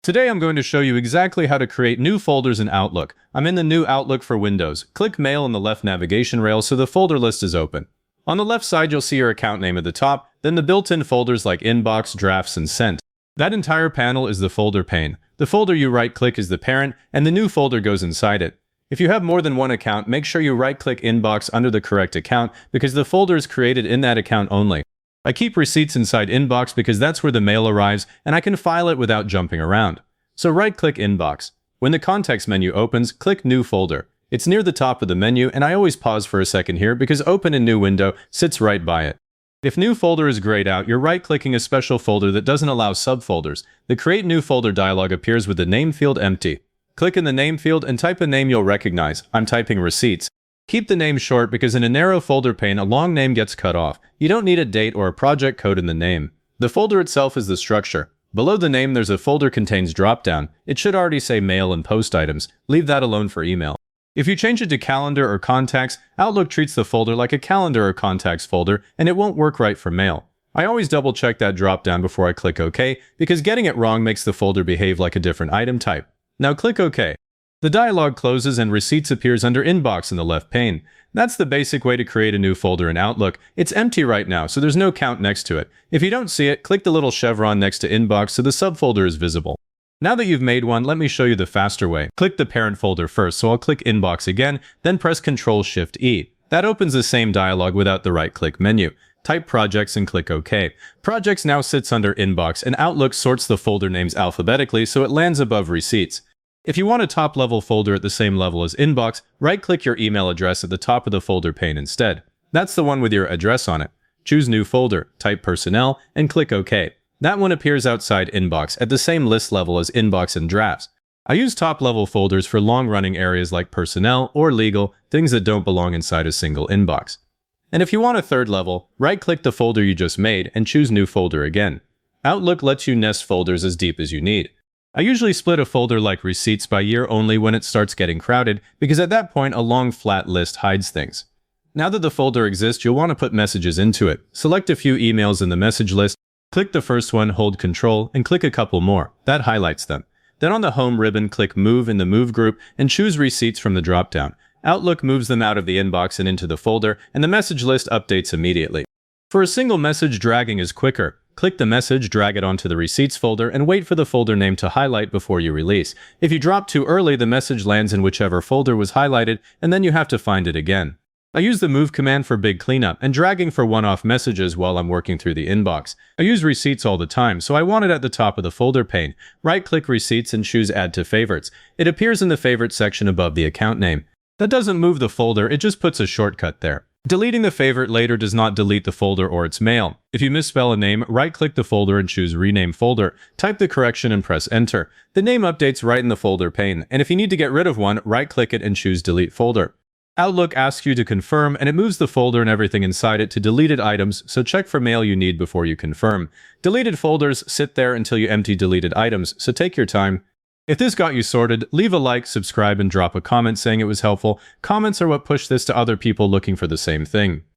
Today I'm going to show you exactly how to create new folders in Outlook. I'm in the new Outlook for Windows. Click Mail in the left navigation rail so the folder list is open. On the left side you'll see your account name at the top, then the built-in folders like Inbox, Drafts, and Sent. That entire panel is the folder pane. The folder you right-click is the parent, and the new folder goes inside it. If you have more than one account, make sure you right-click Inbox under the correct account because the folder is created in that account only. I keep receipts inside Inbox because that's where the mail arrives, and I can file it without jumping around. So right-click Inbox. When the context menu opens, click New Folder. It's near the top of the menu, and I always pause for a second here because Open in New Window sits right by it. If New Folder is grayed out, you're right-clicking a special folder that doesn't allow subfolders. The Create New Folder dialog appears with the name field empty. Click in the name field and type a name you'll recognize. I'm typing Receipts. Keep the name short because in a narrow folder pane, a long name gets cut off. You don't need a date or a project code in the name. The folder itself is the structure. Below the name, there's a Folder Contains dropdown. It should already say Mail and Post Items. Leave that alone for email. If you change it to Calendar or Contacts, Outlook treats the folder like a Calendar or Contacts folder, and it won't work right for Mail. I always double-check that dropdown before I click OK, because getting it wrong makes the folder behave like a different item type. Now click OK. The dialog closes and Receipts appears under Inbox in the left pane. That's the basic way to create a new folder in Outlook. It's empty right now, so there's no count next to it. If you don't see it, click the little chevron next to Inbox so the subfolder is visible. Now that you've made one, let me show you the faster way. Click the parent folder first, so I'll click Inbox again, then press Ctrl-Shift-E. That opens the same dialog without the right-click menu. Type Projects and click OK. Projects now sits under Inbox, and Outlook sorts the folder names alphabetically so it lands above Receipts. If you want a top-level folder at the same level as Inbox, right-click your email address at the top of the folder pane instead. That's the one with your address on it. Choose New Folder, type Personnel, and click OK. That one appears outside Inbox at the same list level as Inbox and Drafts. I use top-level folders for long-running areas like Personnel or Legal, things that don't belong inside a single inbox. And if you want a third level, right-click the folder you just made and choose New Folder again. Outlook lets you nest folders as deep as you need. I usually split a folder like Receipts by year only when it starts getting crowded, because at that point a long flat list hides things. Now that the folder exists, you'll want to put messages into it. Select a few emails in the message list, click the first one, hold Ctrl, and click a couple more. That highlights them. Then on the Home ribbon, click Move in the Move group and choose Receipts from the dropdown. Outlook moves them out of the inbox and into the folder, and the message list updates immediately. For a single message, dragging is quicker. Click the message, drag it onto the Receipts folder, and wait for the folder name to highlight before you release. If you drop too early, the message lands in whichever folder was highlighted, and then you have to find it again. I use the Move command for big cleanup, and dragging for one-off messages while I'm working through the inbox. I use Receipts all the time, so I want it at the top of the folder pane. Right-click Receipts and choose Add to Favorites. It appears in the Favorites section above the account name. That doesn't move the folder, it just puts a shortcut there. Deleting the favorite later does not delete the folder or its mail. If you misspell a name, right-click the folder and choose Rename Folder. Type the correction and press Enter. The name updates right in the folder pane, and if you need to get rid of one, right-click it and choose Delete Folder. Outlook asks you to confirm, and it moves the folder and everything inside it to deleted items, so check for mail you need before you confirm. Deleted folders sit there until you empty deleted items, so take your time. If this got you sorted, leave a like, subscribe, and drop a comment saying it was helpful. Comments are what push this to other people looking for the same thing.